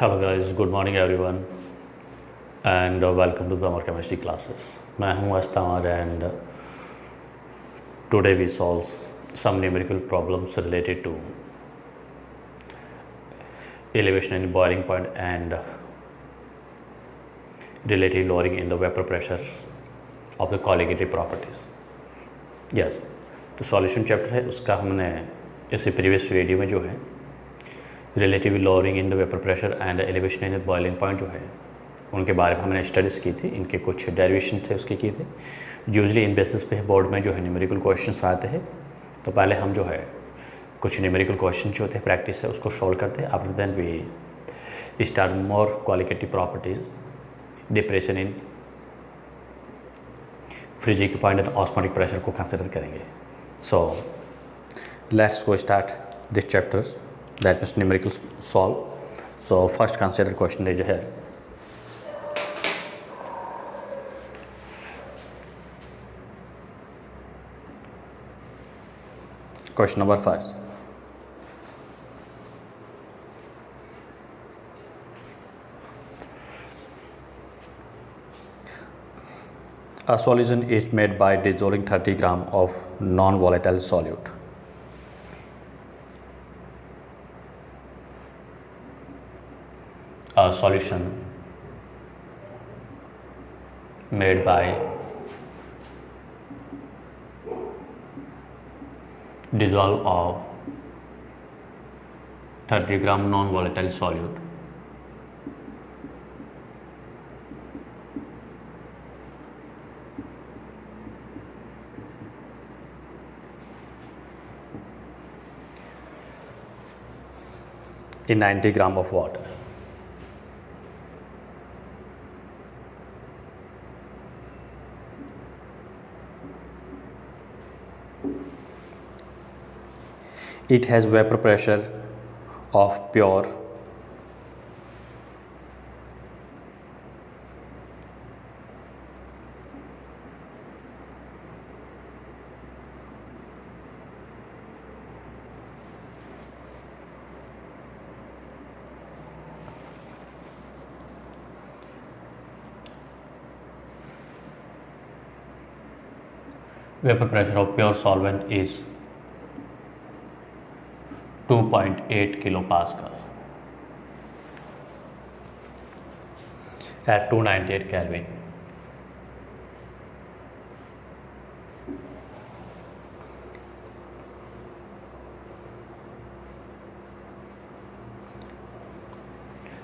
Hello guys, good morning everyone and welcome to the Amar chemistry classes. मैं हूं अस्तमर and today we solve some numerical problems related to elevation in boiling point and relative lowering in the vapor pressure of the colligative properties. yes, तो solution chapter है उसका हमने इसी previous video में जो है relative lowering in the vapour pressure and elevation in the boiling point जो है उनके बारे में हमने स्टडीज़ की थी। इनके कुछ डेरिवेशन थे उसके किए थे। यूजली इन बेसिस पे बोर्ड में जो है न्यूमेरिकल क्वेश्चंस आते हैं, तो पहले हम जो है कुछ न्यूमेरिकल क्वेश्चन जो होते हैं प्रैक्टिस है उसको सॉल्व करते हैं। After then we start more qualitative properties depression in freezing point and osmotic pressure को कंसिडर करेंगे। So let's go start this chapter, that means numerical solve. So first consider question is here. Question number first. A solution is made by dissolving 30 gram of non-volatile solute. A solution made by dissolve of 30 gram non-volatile solute in 90 gram of water. It has vapor pressure of pure solvent is 2.8 kilopascal at 298 Kelvin.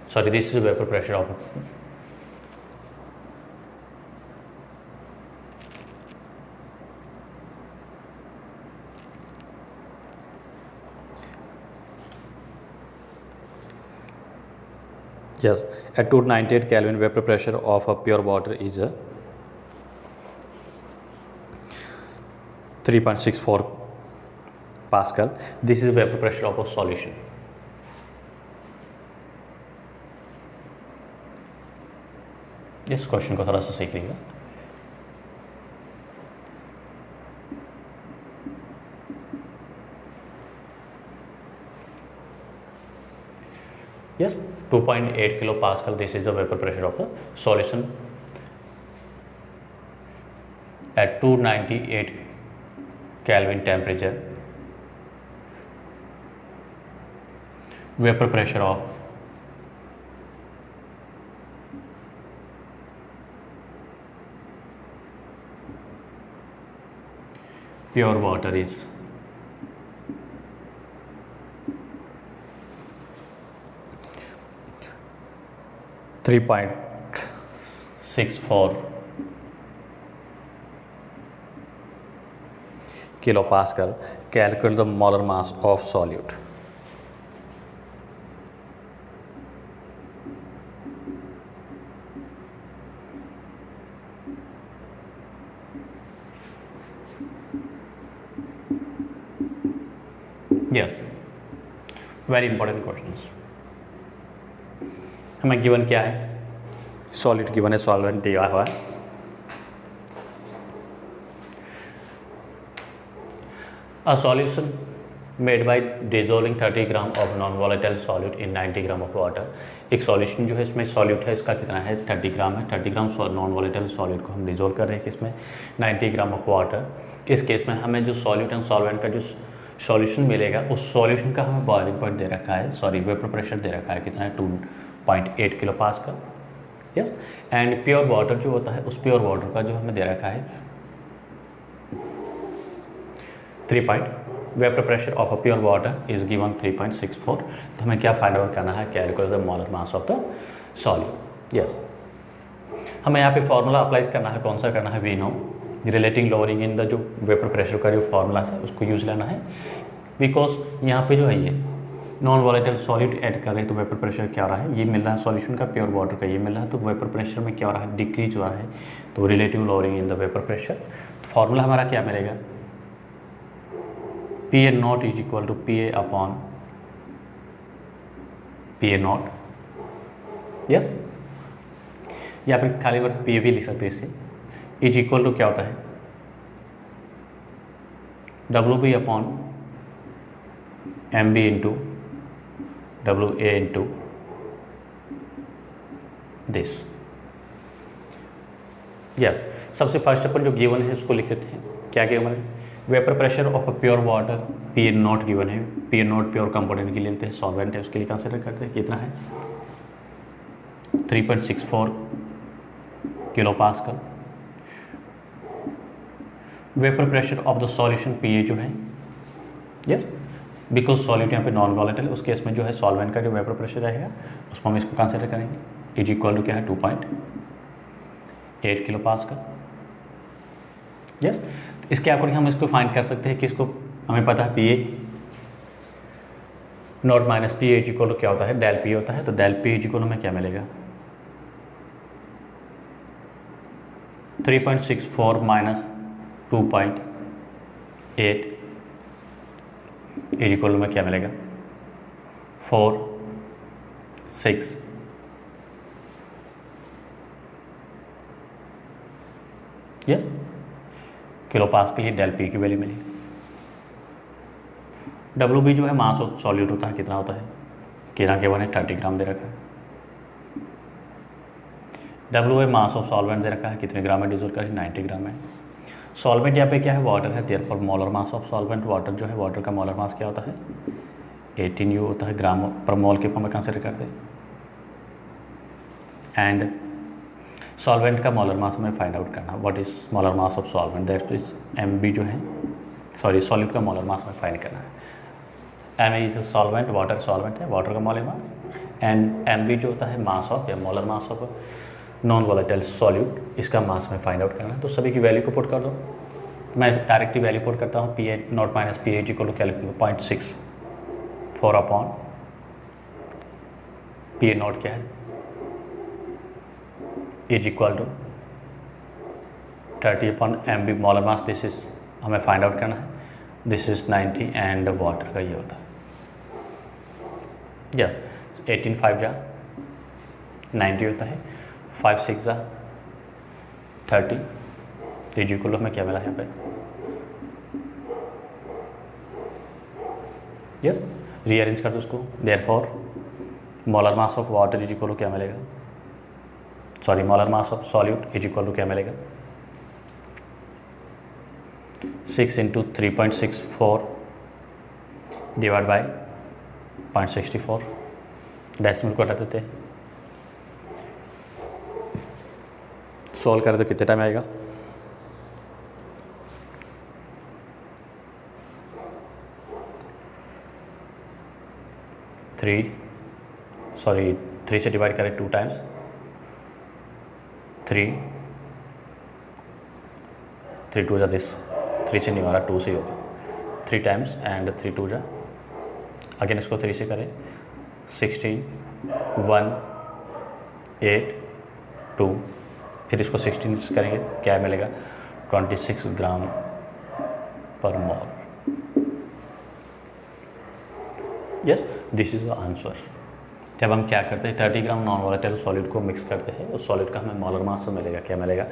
Sorry, this is vapor pressure of yes, at 298 Kelvin vapor pressure of a pure water is 3.64 Pascal. This is vapor pressure of a solution. इस question को थोड़ा सा सीख लीजिए। Yes, 2.8 kilopascal. This is the vapor pressure of the solution at 298 Kelvin temperature. Vapor pressure of pure water is 3.64 kilopascal. Calculate the molar mass of solute. Yes, very important questions. हमें given क्या है? Solid given है, solvent दिया हुआ है। A solution made by dissolving 30 gram of non volatile solute in 90 gram of water. एक solution जो है इसमें सॉल्यूट है, इसका कितना है 30 ग्राम है। 30 ग्राम नॉन वॉलेटाइल सॉल्यूट को हम डिजोल्व कर रहे हैं किसमें 90 ग्राम ऑफ वाटर। इस केस में हमें जो सॉल्यूट एंड सॉल्वेंट का जो सॉल्यूशन मिलेगा उस सॉल्यूशन का हमें बॉइलिंग पॉइंट दे रखा है, सॉरी वेपर प्रेशर दे रखा है कितना है 2.8 kilo pascal. Yes, and pure water जो होता है उस प्योर वाटर का जो हमें दे रखा है 3. Vapour pressure of a pure water is given 3.64। तो हमें क्या फाइंड आउट करना है, calculate the molar mass of the solute. Yes, हमें यहाँ पे फॉर्मूला अप्लाई करना है, कौन सा करना है, we know relating lowering in the जो वेपर प्रेशर का जो फॉर्मूला है उसको यूज़ लेना है। बिकॉज यहाँ पे जो है ये नॉन वॉलेटाइल सॉल्यूट ऐड कर रहे हैं तो वेपर प्रेशर क्या हो रहा है, ये मिल रहा है सॉल्यूशन का, प्योर वाटर का ये मिल रहा है, तो वेपर प्रेशर में क्या हो रहा है, डिक्रीज हो रहा है। तो relative lowering in the vapour pressure, formula हमारा क्या मिलेगा, P A naught is equal to P A upon P A naught. Yes, या फिर खाली बार पी ए भी लिख सकते हैं इससे, इज इक्वल टू क्या होता है W B upon M B into W A into this. Yes, सबसे फर्स्ट अपन जो गिवन है उसको लिख देते हैं, क्या गिवन है, vapour pressure of a pure water p A naught given है, P A naught pure component के लिए लेते हैं, सॉल्वेंट है उसके लिए कंसिडर करते हैं, कितना है 3.64 kilo pascal. Vapour pressure of the solution P A जो है, यस बिकॉज सॉल्यूट यहाँ पे नॉन वॉलेटाइल, उस केस में जो है सॉल्वेंट का जो वेपर प्रेशर रहेगा उसको हम इसको कंसिडर करेंगे, इज इक्वल टू क्या है 2.8 किलो पास्कल। यस, इसके अकॉर्डिंग हम इसको फाइंड कर सकते हैं कि इसको हमें पता है P A naught minus P A is equal to क्या होता है, डेल पी होता है, तो del P is equal to हमें क्या मिलेगा 3.64 माइनस 2.8 इज इक्वल में क्या मिलेगा 4, 6। यस, किलो पास के लिए डेल पी की वैल्यू मिली। डब्ल्यू बी जो है मास ऑफ सॉल्यूट होता है, कितना होता है, कितना के 30 ग्राम दे रखा है। W A mass of solvent दे रखा है, कितने ग्राम में डिजोल्व करें 90 ग्राम में। सॉल्वेंट यहाँ पे क्या है, वाटर है, therefore molar mass of solvent, water जो है वाटर का मोलर मास क्या होता है 18 यू होता है, ग्राम पर मोल के फॉर्म में कंसिडर करते हैं। एंड सॉल्वेंट का मोलर मास हमें फाइंड आउट करना, what is molar mass of solvent, that is M B जो है, सॉरी सॉल्यूट का मोलर मास हमें फाइंड करना है। M is solvent, water solvent है, वाटर का molar mass, and M B जो होता है मास ऑफ या molar mass of non volatile solute, इसका मास में फाइंड आउट करना है। तो सभी की वैल्यू को पुट कर दो, मैं डायरेक्टली वैल्यू पुट करता हूँ, P A naught minus P A is equal to calculate 0.64 upon P A naught क्या है is equal to 30 upon M B molar mass, this is हमें फाइंड आउट करना है, दिस इज 90 एंड वाटर का ये होता है। यस, 18 5 जा 90 होता है, 5 6 जा 30 इज इक्वल टू हमें क्या मिला यहाँ पे, यस रीअरेंज कर दो उसको, therefore molar mass of water is equal to क्या मिलेगा, sorry molar mass of solute is equal to क्या मिलेगा 6 इंटू 3.64 डिवाइड बाई 0.64, डेसिमल को हटा देते हैं, सॉल्व करें तो कितने टाइम आएगा, थ्री से डिवाइड करें 2 टाइम्स, 3 2 जा दिस, 3 से नहीं हो रहा 2 से होगा, 3 टाइम्स एंड 3 2 जा, अगेन इसको 3 से करें 16 1 8 2, फिर इसको 16 से करेंगे क्या मिलेगा 26 gram per mole. Yes, this is the answer. जब हम क्या करते हैं 30 ग्राम नॉन वॉलेटाइल सॉलिड को मिक्स करते हैं, उस सॉलिड का हमें मोलर मास मिलेगा क्या मिलेगा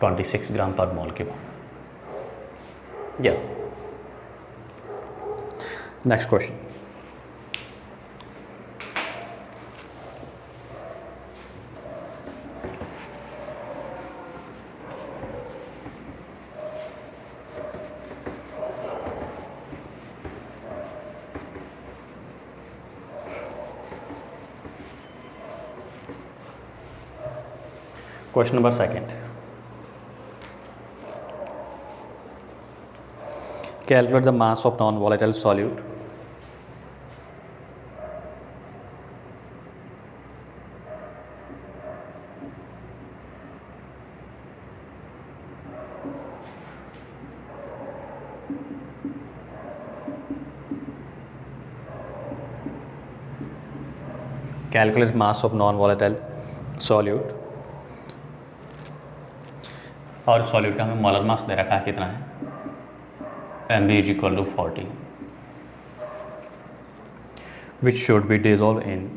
26 ग्राम पर मोल के बाद। Yes, next question, question number second, calculate the mass of non volatile solute calculate mass of non volatile solute, और सॉल्यूट का हमें मोलर मास दे रखा है कितना है, Mb is equal to 40, which should be dissolved in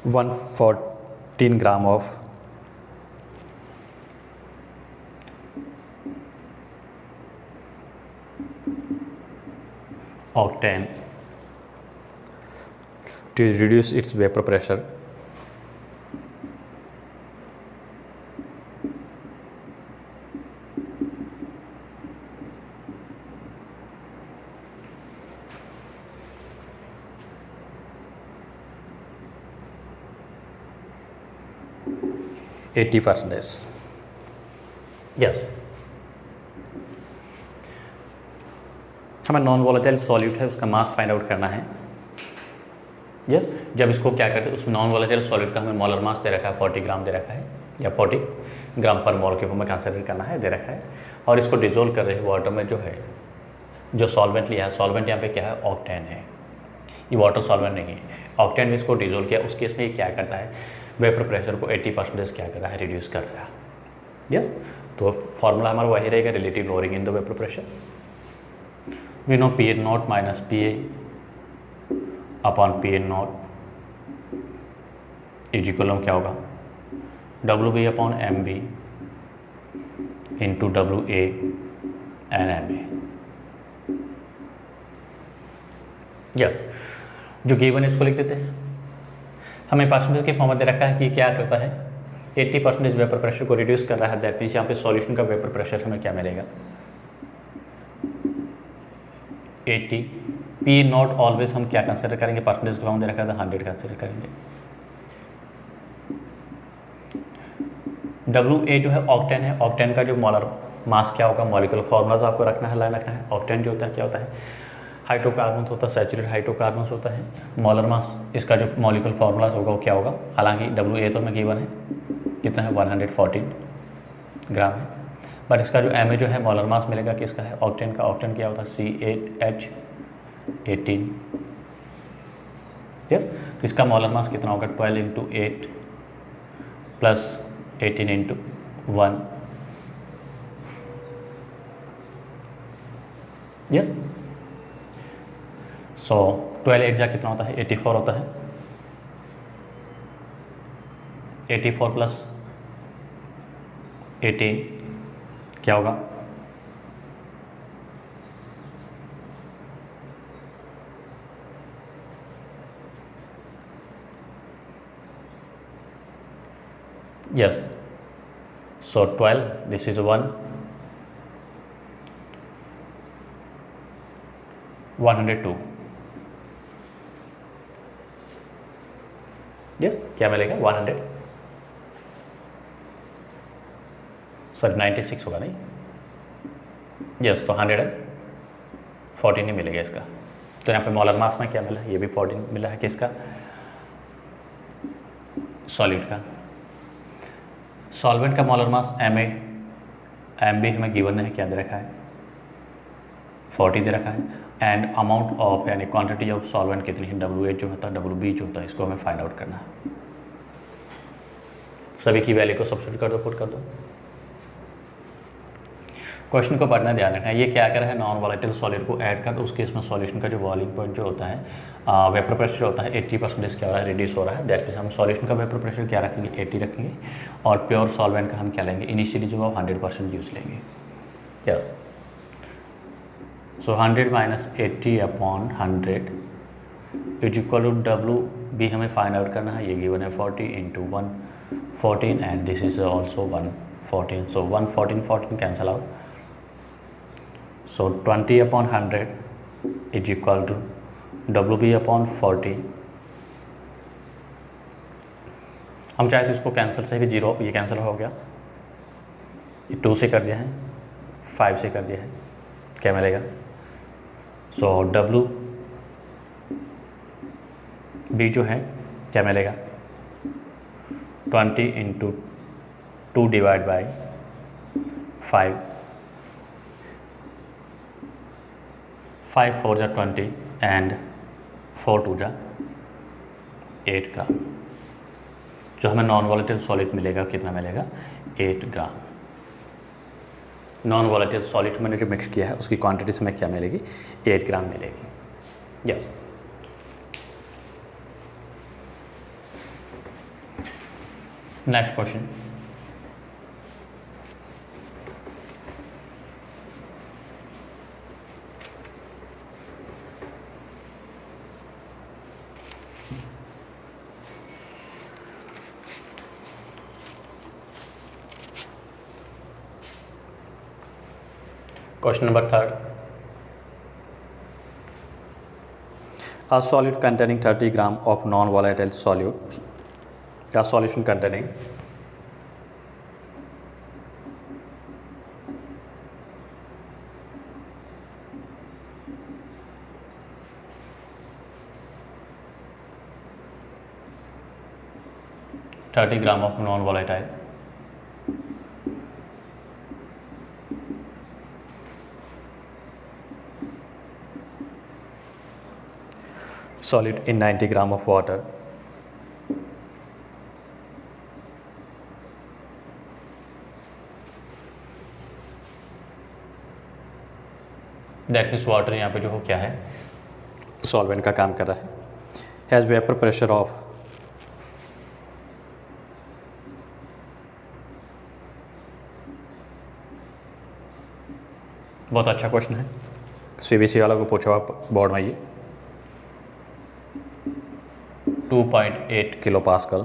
114 gram of octane to reduce its vapor pressure %. Yes, हमें non volatile solute है उसका मास फाइंड आउट करना है। यस, जब इसको क्या करते हैं, उसमें नॉन वॉलेटाइल सॉल्यूट का हमें मोलर मास दे रखा है 40 ग्राम दे रखा है, या 40 ग्राम पर मोल के ऊपर में कंसिडर करना है दे रखा है, और इसको डिजोल्व कर रहे हैं वाटर में, जो है जो सॉल्वेंट लिया है, सॉल्वेंट यहाँ पे क्या है, ऑक्टेन है, ये वाटर सॉल्वेंट नहीं है। ऑक्टेन में इसको डिजोल्व किया, उस केस में ये क्या करता है, वेपर प्रेशर को 80% क्या कर रहा है, रिड्यूस कर रहा है। यस, तो फॉर्मूला हमारा वही रहेगा, relative lowering in the vapour pressure. We know P N naught minus P A upon P N naught is equal क्या होगा, W B upon M B into W A N M A. Yes, जो given है इसको लिख देते हैं। हमें percentage के फॉर्म में दे रखा है कि क्या करता है, 80% वेपर प्रेशर को रिड्यूस कर रहा है। दैट मीन्स यहाँ पे सॉल्यूशन का वेपर प्रेशर हमें क्या मिलेगा, 80। पी नॉट ऑलवेज हम क्या कंसिडर करेंगे, परसेंटेज का फॉर्म दे रखा था 100 कंसिडर करेंगे। डब्ल्यू ए जो है ऑक्टेन है, ऑक्टेन का जो मोलर मास क्या होगा, मॉलिक्यूलर फॉर्मूलाज आपको रखना है, लाइन रखना है। ऑक्टेन जो होता है क्या होता है, हाइड्रोकार्बन होता है, सैचुरेटेड हाइड्रोकार्बन होता है। मोलर मास, इसका जो मॉलिक्यूलर फॉर्मूलाज होगा वो क्या होगा, हालांकि डब्ल्यू ए तो हमें गिवन है कितना है, 114 ग्राम है, बट इसका जो एम ए जो है मोलर मास मिलेगा किसका है, ऑक्टेन का। ऑक्टेन क्या होता है, C8H18। यस, तो इसका मोलर मास कितना होगा, 12 × 8 प्लस 18 × 1। यस, सो 12 8 जा कितना होता है, 84 होता है। 84 प्लस 18 क्या होगा, yes, so 12, this is 102। Yes, क्या मिलेगा, 100, सॉरी 96 होगा नहीं। यस, तो 114 ही मिलेगा इसका। तो यहाँ पे मॉलर मास में क्या मिला, ये भी 14 मिला है किसका, सॉलिड का। सॉल्वेंट का molar mass M A, M B हमें गिवन है, क्या दे रखा है, 40 दे रखा है। एंड अमाउंट ऑफ यानी क्वांटिटी ऑफ सॉल्वेंट कितनी है, डब्ल्यू एच जो होता है, डब्ल्यू बी जो होता है, इसको हमें फाइंड आउट करना है। सभी की वैल्यू को सब्स्टिट्यूट कर दो, पुट कर दो। क्वेश्चन को पढ़ना ध्यान रखना है। ये क्या कर रहा है, नॉन वॉलेटाइल सॉलिड को ऐड कर, उसके इसमें सॉल्यूशन का जो बॉइलिंग पॉइंट जो होता है वेपर प्रेशर होता है 80% क्या हो रहा है, रिड्यूस हो रहा है। दैट मीन्स हम सॉल्यूशन का वेपर प्रेशर क्या रखेंगे, 80 रखेंगे, और प्योर सॉल्वेंट का हम क्या लेंगे, इनिशियली जो है 100% यूज लेंगे। Yes, so 100 minus 80 upon 100 is equal to W भी हमें फाइंड आउट करना है। ये गिवन है 40 into 114 and this is also 114, so 114 cancel out. So 20 upon 100 is equal to WB upon 40। हम चाहे तो इसको कैंसिल से भी 0, ये कैंसिल हो गया, ये 2 से कर दिया है, 5 से कर दिया है, क्या मिलेगा। सो WB जो है क्या मिलेगा, 20 इंटू 2 डिवाइड बाई 5, 5 4 जा 20 एंड 4 2 जा 8 ग्राम। जो हमें नॉन वॉलेटाइल सॉलिड मिलेगा कितना मिलेगा, 8 ग्राम। नॉन वॉलेटाइल सॉलिड मैंने जो मिक्स किया है उसकी क्वांटिटी से हमें क्या मिलेगी, 8 ग्राम मिलेगी। Yes, next question. Question number 3. A solid containing 30 gram of non-volatile solute, a solution containing 30 gram of non-volatile solid in 90 gram of water that means water यहाँ पे जो हो क्या है, सॉल्वेंट का काम कर रहा है, हैज़ वेपर प्रेशर ऑफ बहुत अच्छा क्वेश्चन है, CBSE वालों को पूछो आप बोर्ड में। ये 2.8 kilo pascal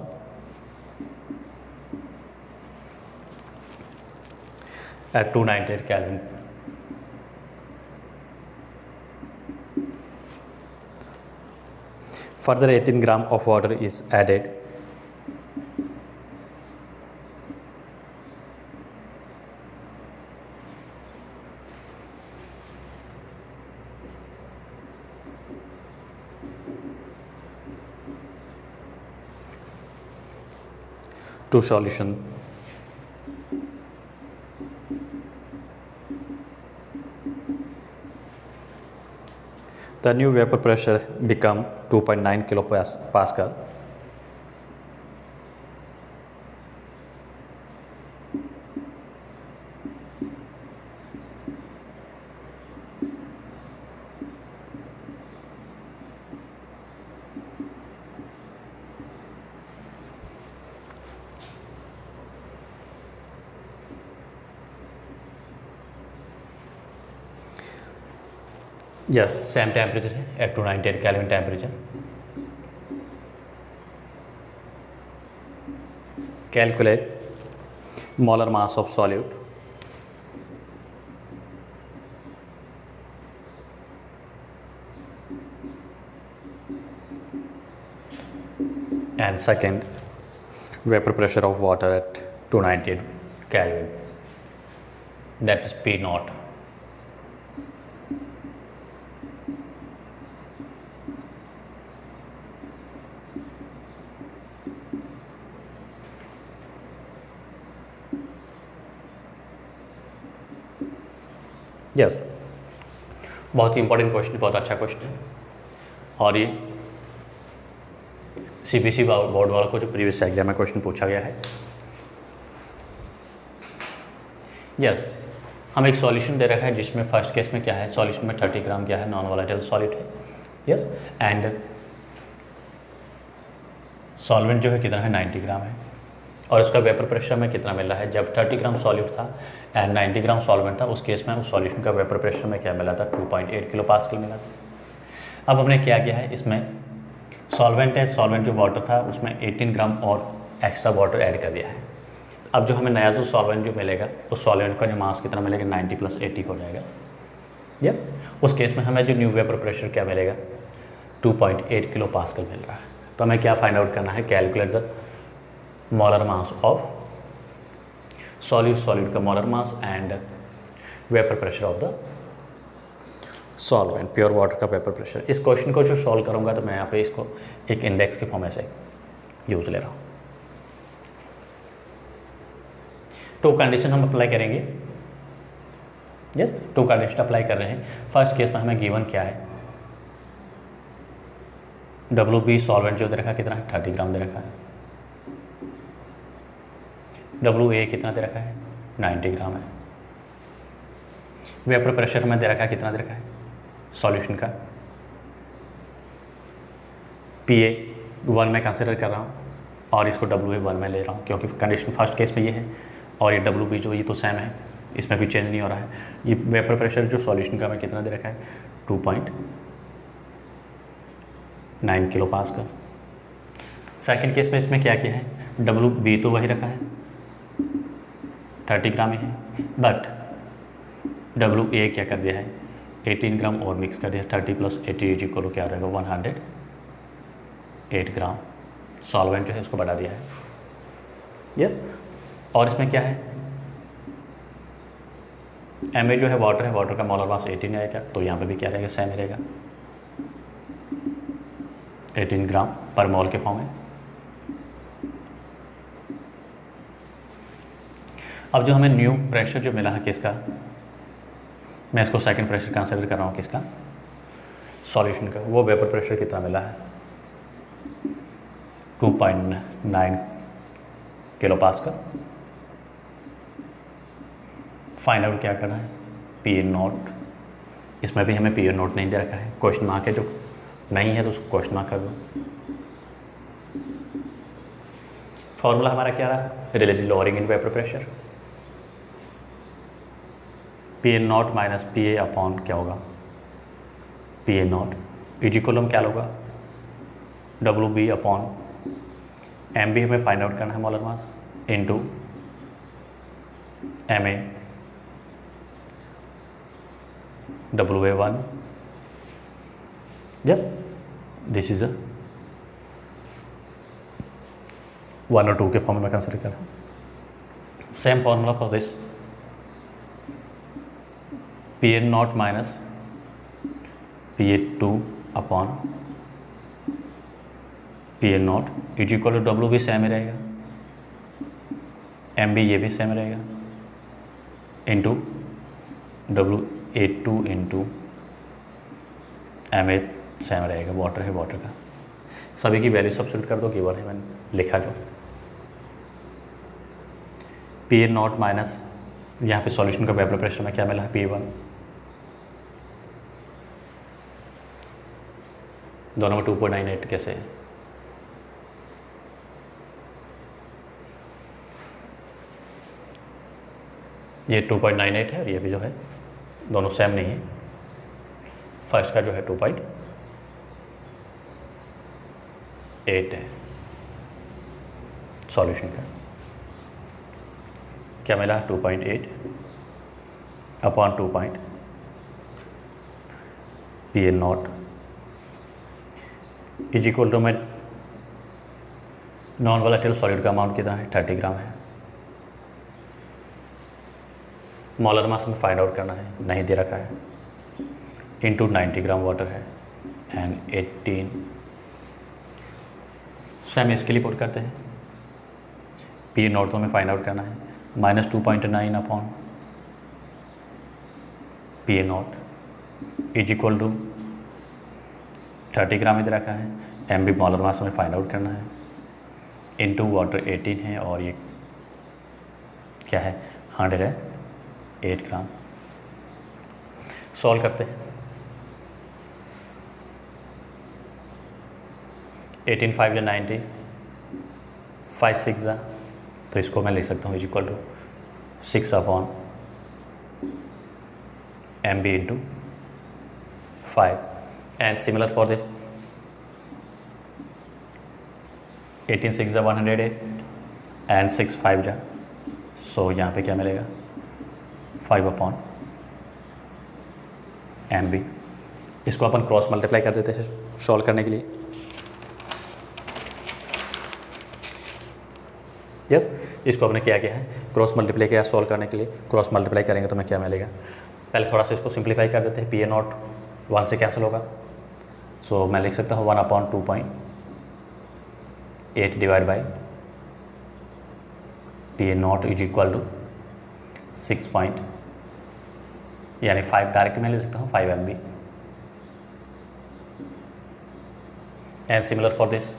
at 298 Kelvin। Further 18 gram of water is added to solution the new vapor pressure become 2.9 kilo pascal यस, सेम टेम्परेचर है at 298 kelvin temperature. Calculate molar mass of solute and second vapor pressure of water at 298 Kelvin, that is P naught। Yes, बहुत ही important question, बहुत अच्छा question है, और ये CBSE board वालों को जो प्रीवियस एग्जाम में क्वेश्चन पूछा गया है। यस, हम एक सॉल्यूशन दे रखा है जिसमें फर्स्ट केस में क्या है, सॉल्यूशन में 30 ग्राम क्या है, नॉन वोलेटाइल सॉलिड है, यस, एंड सॉल्वेंट जो है कितना है, 90 ग्राम है, और उसका वेपर प्रेशर में कितना मिल रहा है, जब 30 ग्राम सॉलिड था एंड 90 ग्राम सॉल्वेंट था, उस केस में उस सॉल्यूशन का वेपर प्रेशर में क्या मिला था, 2.8 किलो पास्कल मिला था। अब हमने क्या किया है, इसमें सॉल्वेंट है, सॉल्वेंट जो वाटर था उसमें 18 ग्राम और एक्स्ट्रा वाटर ऐड कर दिया है। अब जो हमें नया जो सॉल्वेंट जो मिलेगा, उस सॉल्वेंट का जो मास कितना मिलेगा, 90 + 80 हो जाएगा, यस। उस केस में हमें जो न्यू वेपर प्रेशर क्या मिलेगा, 2.8 किलो पास्कल मिल रहा है। तो हमें क्या फाइंड आउट करना है, calculate the molar mass of solid का molar mass and vapour pressure of the solvent, pure water का वेपर प्रेशर। इस क्वेश्चन को जो सॉल्व करूंगा तो मैं यहाँ पे इसको एक इंडेक्स के फॉर्म में से यूज ले रहा हूँ। टू कंडीशन हम अप्लाई करेंगे, यस, टू कंडीशन अप्लाई कर रहे हैं। फर्स्ट केस में हमें गिवन क्या है, WB सॉल्वेंट जो दे रखा है कितना है, 30 ग्राम दे रखा है, WA कितना दे रखा है, 90 ग्राम है, वेपर प्रेशर हमें दे रखा है कितना दे रखा है सॉल्यूशन का, PA 1 में कंसिडर कर रहा हूँ और इसको WA 1 में ले रहा हूँ क्योंकि कंडीशन फर्स्ट केस में ये है, और ये WB जो ये तो सेम है, इसमें कोई चेंज नहीं हो रहा है। ये वेपर प्रेशर जो सॉल्यूशन का मैं कितना दे रखा है, 2.9 किलो पास्कल। सेकंड केस में इसमें क्या किया है, WB तो वही रखा है, 30 ग्राम ही है, बट WA क्या कर दिया है, 18 ग्राम और मिक्स कर दिया, 30 + 80 = क्या रहेगा, 108 ग्राम सॉल्वेंट जो है उसको बढ़ा दिया है, यस। और इसमें क्या है, MA जो है वाटर है, वाटर का मोलर मास 18 आएगा, तो यहाँ पे भी क्या रहेगा, सेम रहेगा, 18 ग्राम पर मोल के फॉर्म में। अब जो हमें न्यू प्रेशर जो मिला है किसका, मैं इसको सेकंड प्रेशर कंसिडर कर रहा हूँ किसका, सॉल्यूशन का, वो वेपर प्रेशर कितना मिला है, 2.9 किलो पास्कल। फाइंड आउट क्या करना है, PA0, इसमें भी हमें PA0 नहीं दे रखा है, क्वेश्चन मार्क है, जो नहीं है तो उसको क्वेश्चन मार्क कर दो। फॉर्मूला हमारा क्या रहा, relative lowering in vapour pressure, PA0 minus PA upon क्या होगा, PA0 इक्वल क्या होगा, WB अपॉन MB हमें फाइंड आउट करना है molar mass, into MA WA1, yes, this is a 1 और 2 के फॉर्म में कंसिडर कर रहा हूँ। Same formula for this, PA0 minus PA2 upon PA0 equal to WB same ही रहेगा, MB ये भी सेम रहेगा, into WA2 into MA same रहेगा, वाटर है, वाटर का सभी की वैल्यू सब्स्टिट्यूट कर दो, गिवन है मैंने लिखा जो, PA0 माइनस यहाँ पे सॉल्यूशन का वेपर प्रेशर में क्या मिला है, PA1, दोनों में 2.98 कैसे है, ये 2.98 है और ये भी जो है दोनों सेम नहीं है, फर्स्ट का जो है 2.8 है सॉल्यूशन का, क्या मिला 2.8 upon 2 PA0 is equal to में नॉन वोलेटाइल सॉलिड का अमाउंट कितना है, 30 ग्राम है, मोलर मास में फाइंड आउट करना है, नहीं दे रखा है, इंटू 90 ग्राम वाटर है एंड 18 सेम इसके लिए पुट करते हैं, PA0 तो हमें फाइंड आउट करना है, minus 2.9 upon PA0 is equal to 30 gram इधर रखा है, MB मोलर मास हमें फाइंड आउट करना है, इंटू वाटर 18 है और ये क्या है 108 ग्राम सॉल्व करते हैं। 18 5 या 90, 5 6 जा, तो इसको मैं लिख सकता हूँ is equal to 6 upon M B into 5 and similar for this 18 6 जा 108 एंड 6 5 जा, सो यहाँ पे क्या मिलेगा 5 अपॉन एम बी। इसको अपन क्रॉस मल्टीप्लाई कर देते हैं सॉल्व करने के लिए। यस इसको आपने क्या किया है क्रॉस मल्टीप्लाई किया सॉल्व करने के लिए। क्रॉस मल्टीप्लाई करेंगे तो हमें क्या मिलेगा, पहले थोड़ा सा इसको सिंप्लीफाई कर देते हैं। पी ए नॉट 1 से कैंसिल होगा, सो मैं लिख सकता हूँ 1 upon 2.8 divide by P A naught is equal to 6 point, यानी 5 डायरेक्ट में ले सकता हूँ 5 M B and similar for this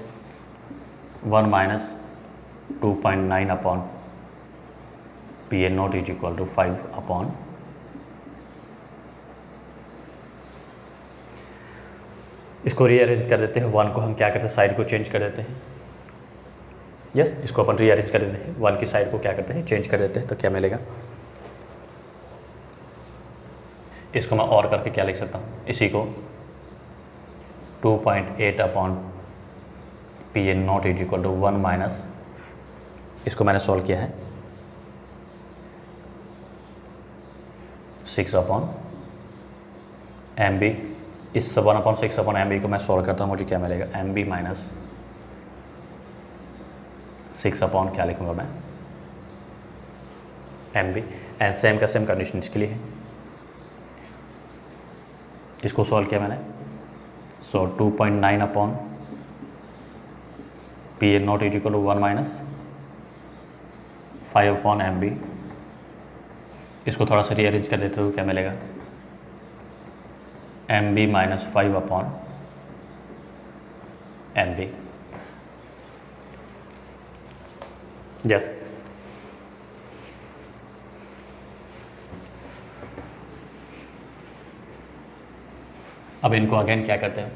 1 minus 2.9 upon P A naught is equal to 5 upon इसको रीअरेंज कर देते हैं। 1 को हम क्या करते हैं साइड को चेंज कर देते हैं। यस इसको अपन रीअरेंज कर देते हैं, 1 की साइड को क्या करते हैं चेंज कर देते हैं, तो क्या मिलेगा, इसको मैं और करके क्या लिख सकता हूँ, इसी को 2.8 upon P A naught is equal to 1 minus, इसको मैंने सॉल्व किया है 6 अपॉन एम बी। इस 1 अपॉन 6 अपॉन एम बी को मैं सॉल्व करता हूँ, मुझे क्या मिलेगा एम बी माइनस 6 अपॉन क्या लिखूँगा मैं एम बी एंड सेम का सेम कंडीशन इसके लिए है। इसको सॉल्व किया मैंने, so 2.9 upon P A naught is equal to 1 minus 5 upon M B. इसको थोड़ा सा रीअरेंज कर देते हुए क्या मिलेगा M B minus 5 upon M B. Yes अब इनको अगेन क्या करते हैं,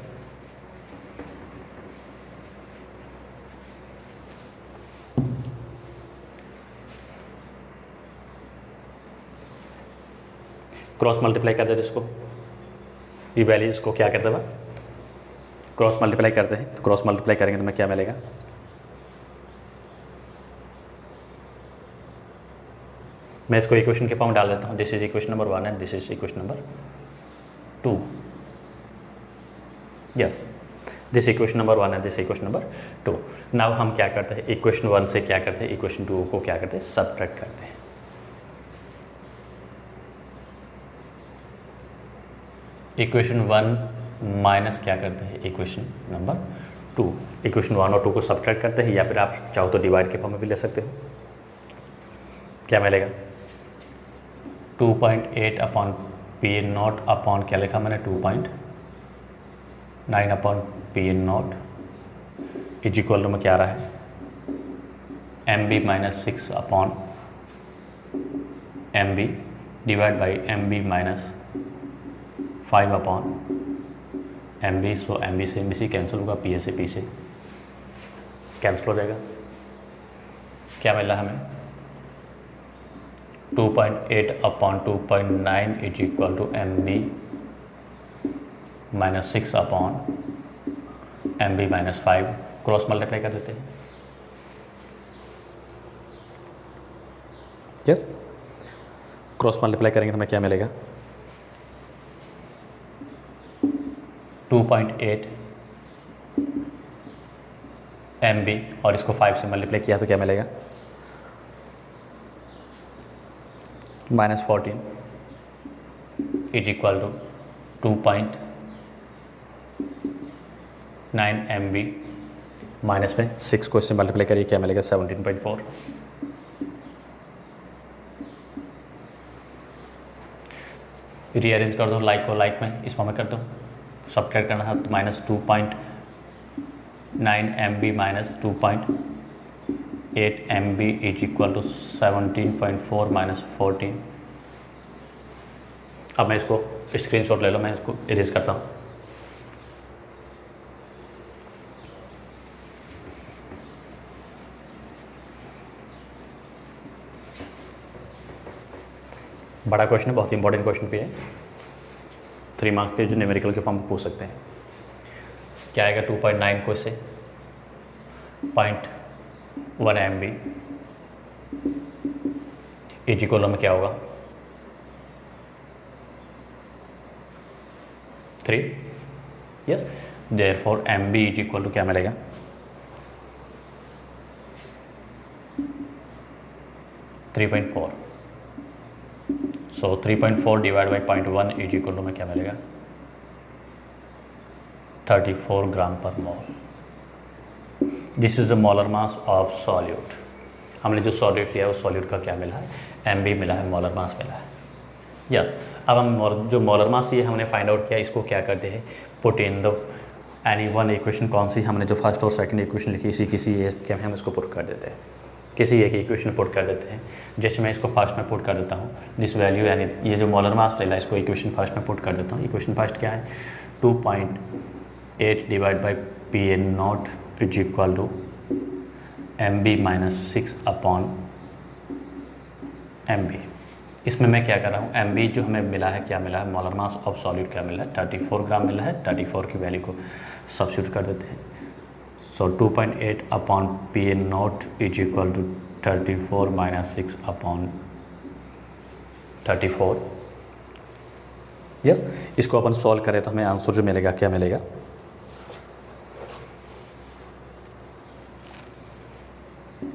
क्रॉस मल्टीप्लाई कर देते इसको, ये वैल्यूज को क्या करते हैं क्रॉस मल्टीप्लाई करते हैं। तो क्रॉस मल्टीप्लाई करेंगे तो हमें क्या मिलेगा, मैं इसको इक्वेशन के फॉर्म में डाल देता हूँ। This is equation number 1 and this is equation number 2। Yes this equation number 1 and this equation number 2। Now हम क्या करते हैं इक्वेशन 1 से क्या करते हैं इक्वेशन 2 को क्या करते हैं सबट्रैक्ट करते हैं। इक्वेशन 1 माइनस क्या करते हैं इक्वेशन नंबर 2। इक्वेशन 1 और 2 को सबट्रैक्ट करते हैं, या फिर आप चाहो तो डिवाइड के फॉर्म में भी ले सकते हो। क्या मिलेगा 2.8 अपॉन पी ए नॉट अपॉन क्या लिखा मैंने 2.9 upon P A naught is equal to में क्या आ रहा है M B minus 6 upon M B divide by M B minus 5 upon M B. So M B से एम बी से कैंसिल होगा, पी ए से पी से कैंसिल हो जाएगा। क्या मिल रहा है हमें 2.8 upon 2.9 is equal to M B minus 6 upon M B minus 5। Cross multiply कर देते हैं। यस क्रॉस मल्टीप्लाई करेंगे तो हमें क्या मिलेगा 2.8 एम बी और इसको 5 से मल्टीप्लाई किया तो क्या मिलेगा -14 is equal to 2.9 M B minus में 6 को इससे मल्टीप्लाई करिए क्या मिलेगा 17.4। रीअरेंज कर दो लाइक को लाइक में इस फॉर्म में कर दो। सब्ट्रैक्ट करना है तो -2.9 M B minus 2.8 M B is equal to 17.4 minus 14 अब मैं इसको स्क्रीनशॉट ले लो, मैं इसको इरेज करता हूँ। बड़ा क्वेश्चन है, बहुत इंपॉर्टेंट क्वेश्चन भी है, 3 मार्क्स के जो न्यूमेरिकल के फॉर्म में पूछ सकते हैं। क्या आएगा 2.9 को से 0.1 MB इजी कॉलम में क्या होगा 3। Yes, therefore MB is equal to क्या मिलेगा 3.4। So 3.4 divide by 0.1 is equal to में क्या मिलेगा 34 gram per mole. This is the molar mass of solute. हमने जो सॉल्यूट लिया है उस सॉल्यूट का क्या मिला है MB मिला है, मोलर मास मिला है। यस, अब हम जो मोलर मास ये हमने फाइंड आउट किया, इसको क्या करते हैं put in the any one equation. कौन सी हमने जो फर्स्ट और सेकंड इक्वेशन लिखी इसी किसी एक के हम इसको पुट कर देते हैं, किसी एक इक्वेशन पुट कर देते हैं। जैसे मैं इसको फर्स्ट में पुट कर देता हूँ दिस वैल्यू, यानी ये जो मोलर मास मिला इसको इक्वेशन फर्स्ट में पुट कर देता हूँ। इक्वेशन फर्स्ट क्या है 2.8 divide by PN0 is equal to MB minus 6 upon MB। इसमें मैं क्या कर रहा हूँ MB जो हमें मिला है, क्या मिला है मोलर मास ऑफ सॉल्यूट क्या मिला है 34 ग्राम मिला है। 34 की वैल्यू को सब्स्टिट्यूट कर देते हैं। So 2.8 upon PN0 is equal to 34 minus 6 upon 34। Yes, इसको अपन सॉल्व करें तो हमें आंसर जो मिलेगा क्या मिलेगा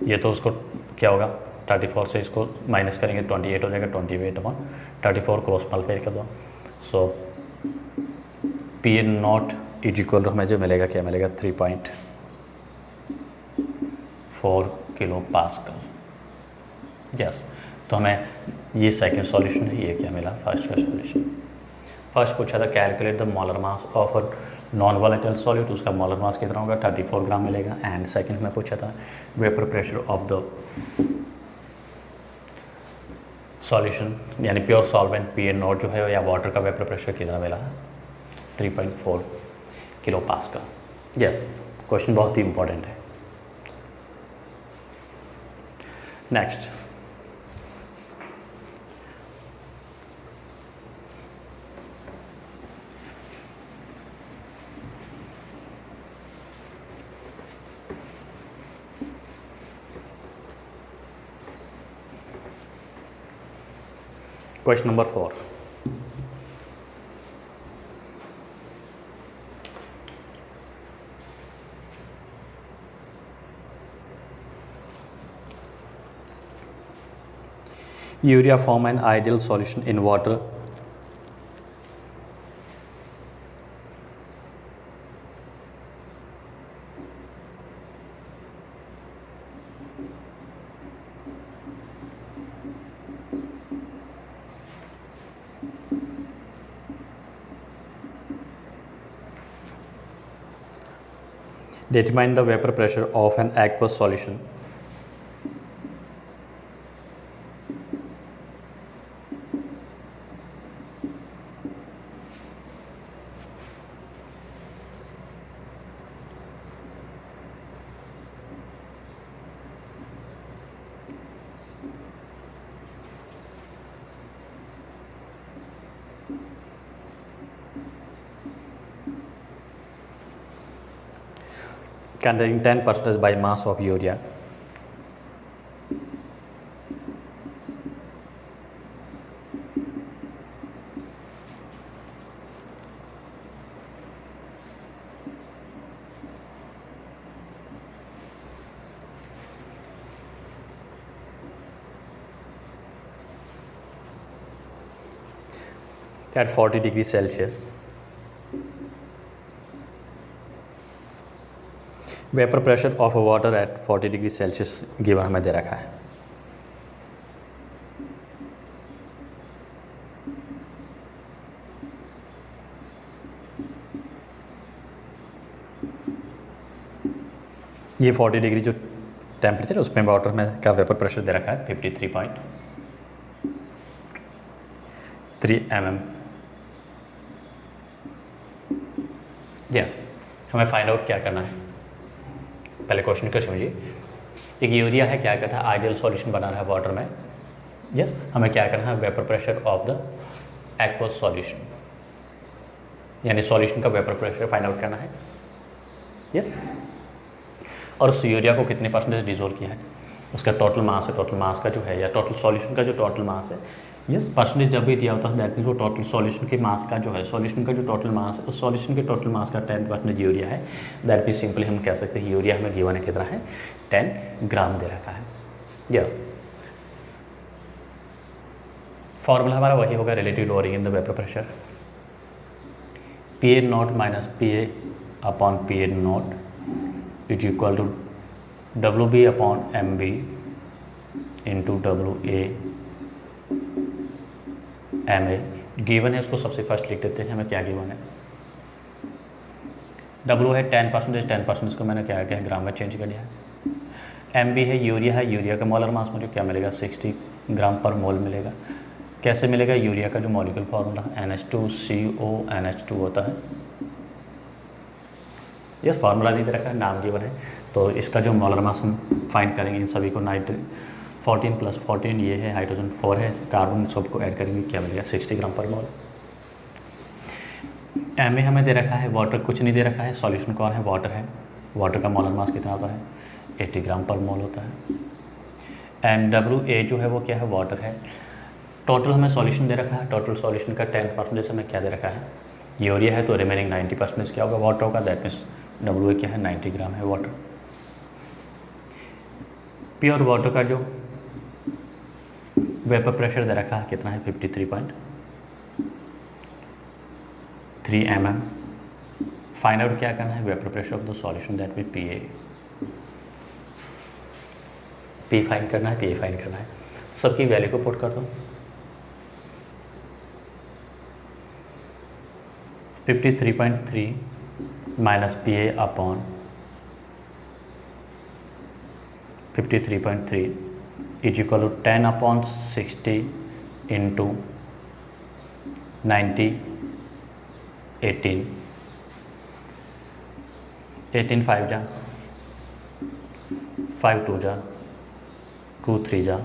ये तो उसको क्या होगा 34 से इसको माइनस करेंगे 28 हो जाएगा। 28 अपॉन 34 क्रॉस मल्टीप्लाई कर दो। सो PN0 इज इक्वल टू हमें जो मिलेगा क्या मिलेगा 3.4 किलो पास्कल। यस, तो हमें ये सेकंड सॉल्यूशन है, ये क्या मिला फर्स्ट का सॉल्यूशन। फर्स्ट पूछा था calculate the molar mass of a non volatile solute, उसका मोलर मास कितना होगा 34 ग्राम मिलेगा। एंड सेकंड में पूछा था vapour pressure of the solution यानी प्योर सॉल्वेंट PN0 जो है या वाटर का वेपर प्रेशर कितना मिला 3.4 किलो पास्कल। यस, क्वेश्चन बहुत ही इंपॉर्टेंट है। Next, question number 4। Urea form an ideal solution in water determine the vapor pressure of an aqueous solution containing 10% by mass of urea. At 40 degrees Celsius. Vapour pressure of water at 40 degree Celsius given हमें दे रखा है। ये 40 degree जो temperature है उसमें water में का vapour pressure दे रखा है 53 3 mm। यस, हमें फाइंड आउट क्या करना है, पहले क्वेश्चन को समझिए। एक यूरिया है, क्या कहता है, आइडियल सॉल्यूशन बनाना है वाटर में। यस, हमें क्या करना है, vapour pressure of the aqueous solution, यानी सॉल्यूशन का वेपर प्रेशर फाइंड आउट करना है। यस, और उस यूरिया को कितने परसेंटेज डिजोल्व किया है, उसका टोटल मास है, टोटल मास का जो है, या टोटल सॉल्यूशन का जो टोटल मास है। यस, परसेंटेज जब भी दिया होता है दैट मीन्स वो टोटल सॉल्यूशन के मास का जो है, सॉल्यूशन का जो टोटल मास है, उस सॉल्यूशन के टोटल मास का 10% यूरिया है। दैट मीन्स सिंपली हम कह सकते हैं यूरिया हमें गिवन है कितना है, 10 ग्राम दे रखा है। यस, फॉर्मूला हमारा वही होगा, relative lowering in the vapour pressure, P A naught minus P A upon P A naught is equal to W B upon M B into W A M A. Given है, उसको सबसे first लिख देते हैं, हमें क्या given है, W है 10%, 10% को मैंने क्या किया, ग्राम में चेंज कर दिया है। एम बी है, यूरिया का मोलर मास मुझे क्या मिलेगा, 60 ग्राम पर मोल मिलेगा। कैसे मिलेगा, यूरिया का जो मॉलिक्यूल फार्मूला NH2CO NH2 होता है। यस, फार्मूला नहीं दे रखा है, नाम गिवन है, तो इसका जो मोलर मास हम फाइंड करेंगे, इन सभी को 14 + 14 ये है, हाइड्रोजन 4 है, कार्बन सबको ऐड करेंगे, क्या मिलेगा, 60 ग्राम पर मोल। एम ए हमें दे रखा है, वाटर कुछ नहीं दे रखा है, सॉल्यूशन कौन है, वाटर है। वाटर का मोलर मास कितना होता है, 80 ग्राम पर मोल होता है। एंड डब्ल्यू ए जो है वो क्या है, वाटर है। टोटल हमें सॉल्यूशन दे रखा है, टोटल सॉल्यूशन का 10% हमें क्या दे रखा है, यूरिया है, तो रिमेनिंग 90% क्या होगा, वाटर होगा। दैट मीन्स डब्ल्यू ए क्या है, 90 ग्राम है वाटर। प्योर वाटर का जो वेपर प्रेशर दे रखा है कितना है, 53.3 mm। फाइंड आउट क्या करना है, vapour pressure of the solution, that mean P A. P find करना है, पी ए फाइंड करना है, सबकी वैल्यू को पुट कर दो। 53.3 minus P A upon 53.3 is equal to 10 upon 60 into 90 18 5 जा 5 2 जा 2 3 जा,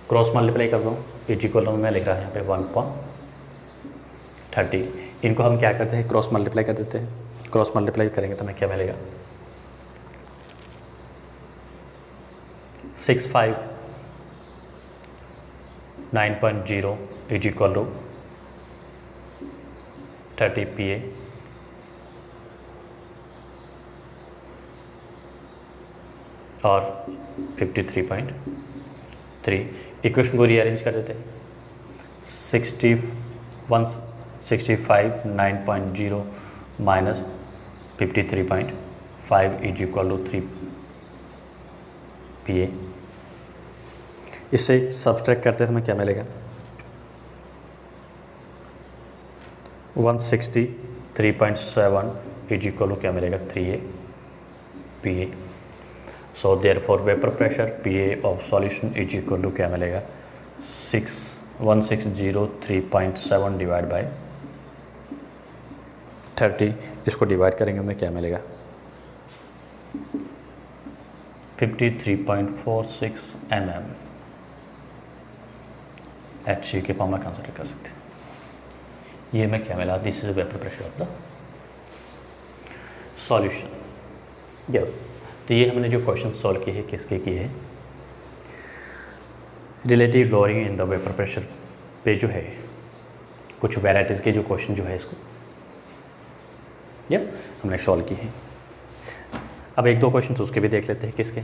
क्रॉस मल्टीप्लाई कर दो, इज इक्वल टू मैं लिख रहा है यहाँ पे 1/30। इनको हम क्या करते हैं, क्रॉस मल्टीप्लाई कर देते हैं। क्रॉस मल्टीप्लाई करेंगे तो हमें क्या मिलेगा, 659.0 इज इक्वल टू 30 PA और 53.3। इक्वेशन को रीअरेंज कर देते हैं, 9.0 minus 53.5 is equal to 3 PA। इससे सब्सट्रैक्ट करते हैं तो हमें क्या मिलेगा, 163.7 इज इक्वल टू क्या मिलेगा, 3 PA। So therefore vapour pressure PA of solution is equal to क्या मिलेगा, 1603.7 डिवाइड बाय 30। इसको डिवाइड करेंगे हमें क्या मिलेगा, 53.46 mm HC के फॉर्म में कंसिडर कर सकते हैं। ये हमें क्या मिला, this is vapour pressure of the solution. Yes, तो ये हमने जो क्वेश्चन सॉल्व किए हैं किसके किए हैं, relative lowering in the vapour pressure पे जो है कुछ वैराइटीज़ के जो क्वेश्चन जो है इसको यस हमने सॉल्व किए हैं। अब एक दो क्वेश्चन उसके भी देख लेते हैं किसके।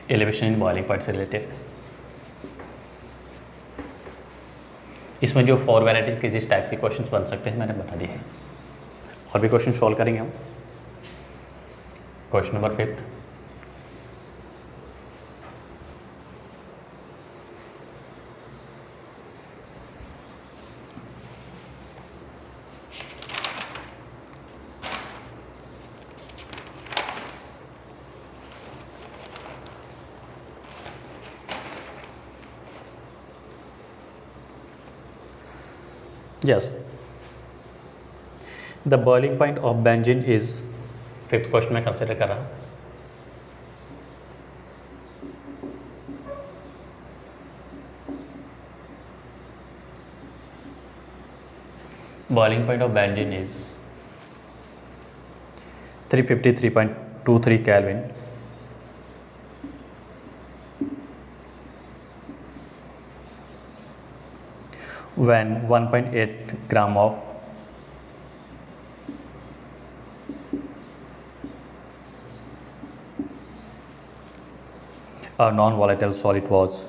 एलिवेशन इन बॉइलिंग पॉइंट से रिलेटेड, इसमें जो 4 वैराइटी के जिस टाइप के क्वेश्चंस बन सकते हैं मैंने बता दिए हैं। और भी क्वेश्चन सॉल्व करेंगे हम। Question number 5, Yes, the boiling point of benzene is, fifth question में कंसिडर कर रहा हूँ. Boiling point of benzene is 353.23 Kelvin when 1.8 gram of a non-volatile solid was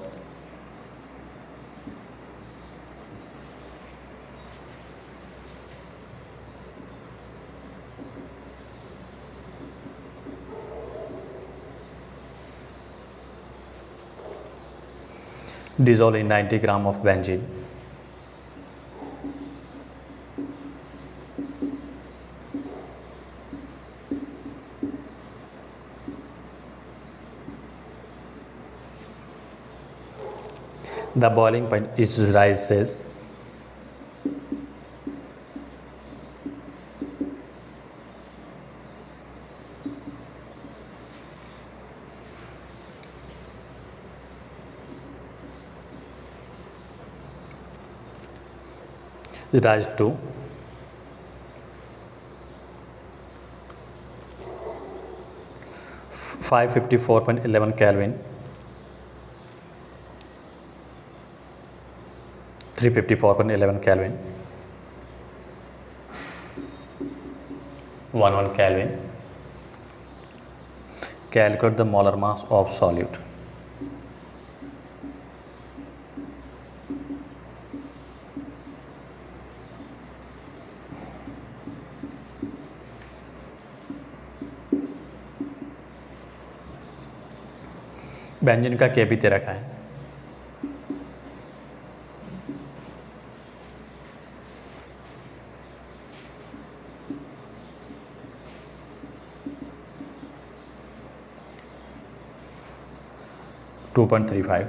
dissolved in 90 gram of benzene. The boiling point is rises to 554.11 Kelvin, 354.11 Kelvin, 11 Kelvin. Calculate the molar mass of solute. Benzene का के भी दे रखा है. To 2.35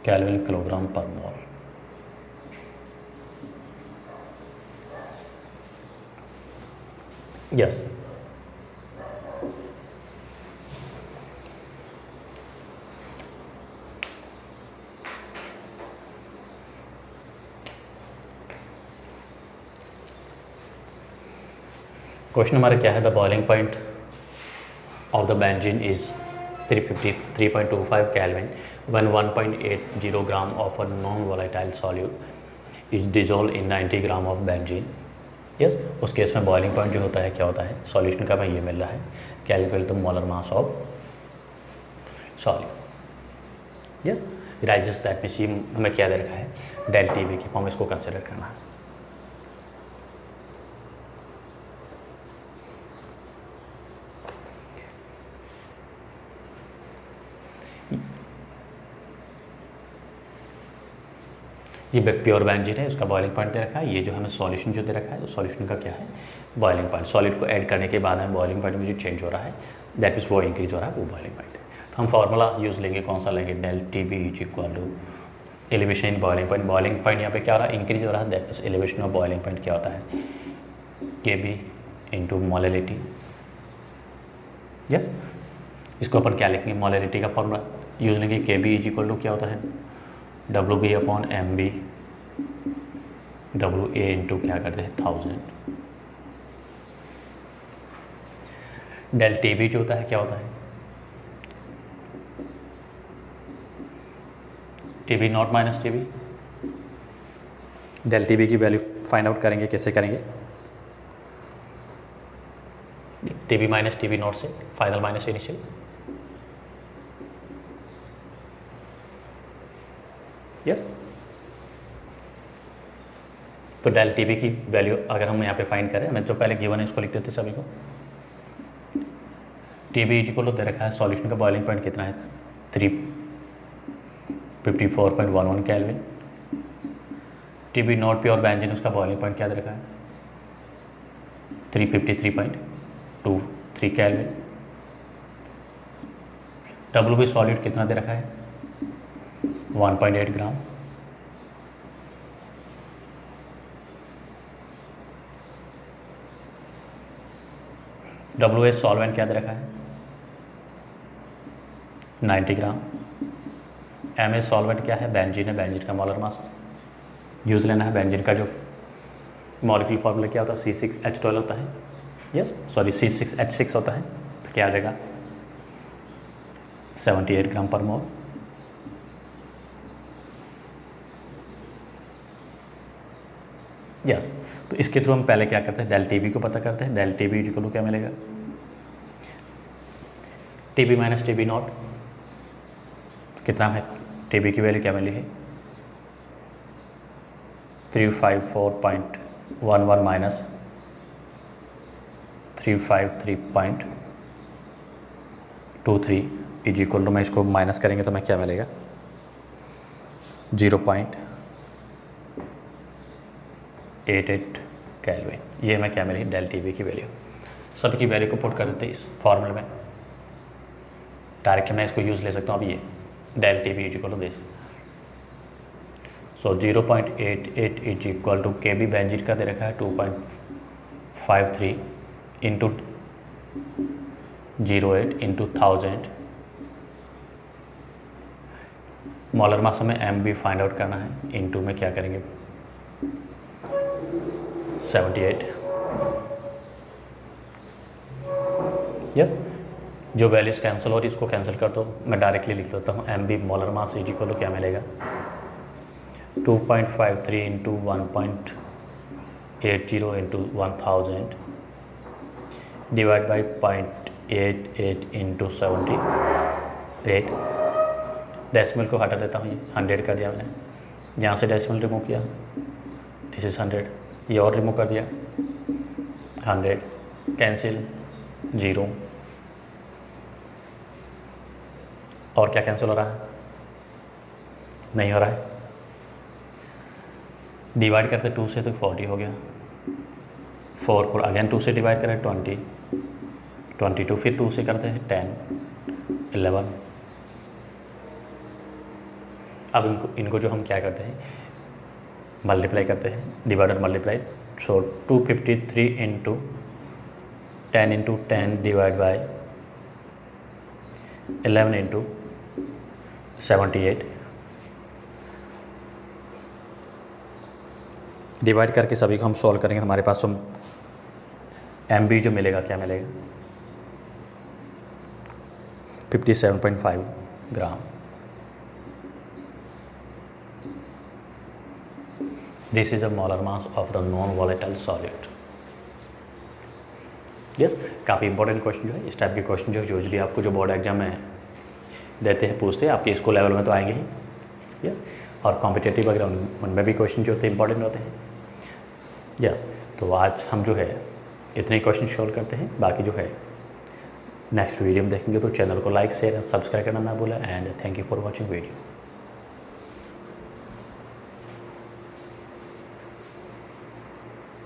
kelvin kilogram पर मोल. Yes. Question हमारा क्या है? The boiling point of the benzene is 353.25 Kelvin when 1.80 gram of a non-volatile solute is dissolved in 90 gram of benzene. Yes, उस केस में बॉइलिंग पॉइंट जो होता है क्या होता है? सॉल्यूशन का हमें ये मिल रहा है, calculate the molar mass of solute. Yes, rises that means ये हमें क्या दे रखा है? डेल टी बी की फॉर्म, इसको कंसिडर करना है. ये प्योर बेंजीन है, उसका बॉइलिंग पॉइंट दे रखा है. ये जो हमें सॉल्यूशन जो दे रखा है, उस सॉल्यूशन का क्या है? Boiling point. सॉलिड को ऐड करने के बाद में बॉइलिंग पॉइंट में जो चेंज हो रहा है, दैट मीन्स वो इंक्रीज हो रहा है, वो बॉइलिंग पॉइंट है. तो हम फार्मूला यूज़ लेंगे, कौन सा लेंगे? Del T B is equal to elevation in boiling point. Boiling point यहाँ पे क्या हो रहा है? इंक्रीज हो रहा है, that means elevation of boiling point क्या होता है? के बी इंटू मोलैलिटी. यस, इसको अपन क्या लिखेंगे? मोलैलिटी का फॉर्मूला यूज़ लेंगे. के बी इज इक्वल टू क्या होता है? W B upon M B, W A into क्या करते हैं? 1000. डेल टी बी जो होता है क्या होता है? T B naught minus T B. Del T B की वैल्यू फाइंड आउट करेंगे, कैसे करेंगे? T B minus T B naught से फाइनल माइनस इनिशियल. यस, तो डेल टी बी की वैल्यू अगर हम यहाँ पे फाइंड करें, मैं जो पहले गिवन है इसको लिख देते सभी को. टी बी इक्वल टू दे रखा है, सॉल्यूशन का बॉइलिंग पॉइंट कितना है? 354.11 Kelvin. T B naught pure benzene, उसका बॉइलिंग पॉइंट क्या दे रखा है? 353.23 Kelvin. WB सॉलिड कितना दे रखा है 1.8 ग्राम। WH सॉल्वेंट क्या दे रखा है 90 ग्राम। MH सॉल्वेंट क्या है बेंजीन है, बेंजीन का मोलर मास यूज़ लेना है। बेंजीन का जो मॉलिक्यूलर फॉर्मूला क्या होता है C6H12 होता है, यस सॉरी C6H6 होता है। तो क्या आ जाएगा 78 ग्राम पर मोल। यस तो इसके थ्रू हम पहले क्या करते हैं डेल TB को पता करते हैं। डेल TB इक्वल टू क्या मिलेगा TB माइनस TB नॉट। कितना है TB की वैल्यू क्या मिली है 354.11 माइनस 353.23 इज इक्वल टू, मैं इसको माइनस करेंगे तो मैं क्या मिलेगा 0.88 केल्विन। ये हमें क्या मिली डेल TB की वैल्यू। सभी की वैल्यू को पुट कर देते हैं इस फॉर्मूले में। डायरेक्ट मैं इसको यूज़ ले सकता हूँ। अब ये del TB is equal to this, so 0.88 is equal to KB benzene का दे रखा है 2.53 इंटू 08 इंटू 1000। मॉलर मास हमें MB फाइंड आउट करना है। इंटू में क्या करेंगे 78। यस जो वैल्यूज कैंसिल हो रही इसको कैंसिल कर दो। मैं डायरेक्टली लिख देता हूँ MB molar mass is equal to क्या मिलेगा 2.53 into 1.80 into 1000 divide by 0.88 into 78। Decimal को हटा देता हूँ, ये 100 कर दिया मैंने। यहाँ से डेसिमल रिमूव किया, दिस इज़ 100। ये और रिमूव कर दिया 100, कैंसिल 0। और क्या कैंसिल हो रहा है नहीं हो रहा है। डिवाइड करते 2 से तो 40 हो गया। 4 को अगेन 2 से डिवाइड करें 20, 22 फिर 2 से करते हैं 10, 11। अब इनको जो हम क्या करते हैं मल्टीप्लाई करते हैं, डिवाइड और multiply. So 253 into 10 into 10 divide by 11 into 78। Divide करके सभी को हम सॉल्व करेंगे तो हमारे पास MB जो मिलेगा क्या मिलेगा 57.5 gram. This is a molar mass of the non volatile solid. Yes काफ़ी इंपॉर्टेंट क्वेश्चन जो है, इस टाइप के क्वेश्चन जो यूजली आपको जो बोर्ड एग्जाम में देते हैं पूछते हैं, आपके स्कूल लेवल में तो आएंगे ही। यस और कॉम्पिटेटिव वगैरह उनमें भी क्वेश्चन जो होते हैं इंपॉर्टेंट होते हैं। यस तो आज हम जो है इतने क्वेश्चन सॉल्व करते हैं। बाकी जो है नेक्स्ट वीडियो में देखेंगे। तो चैनल को लाइक शेयर एंड सब्सक्राइब करना ना भूलें। And thank you for watching video.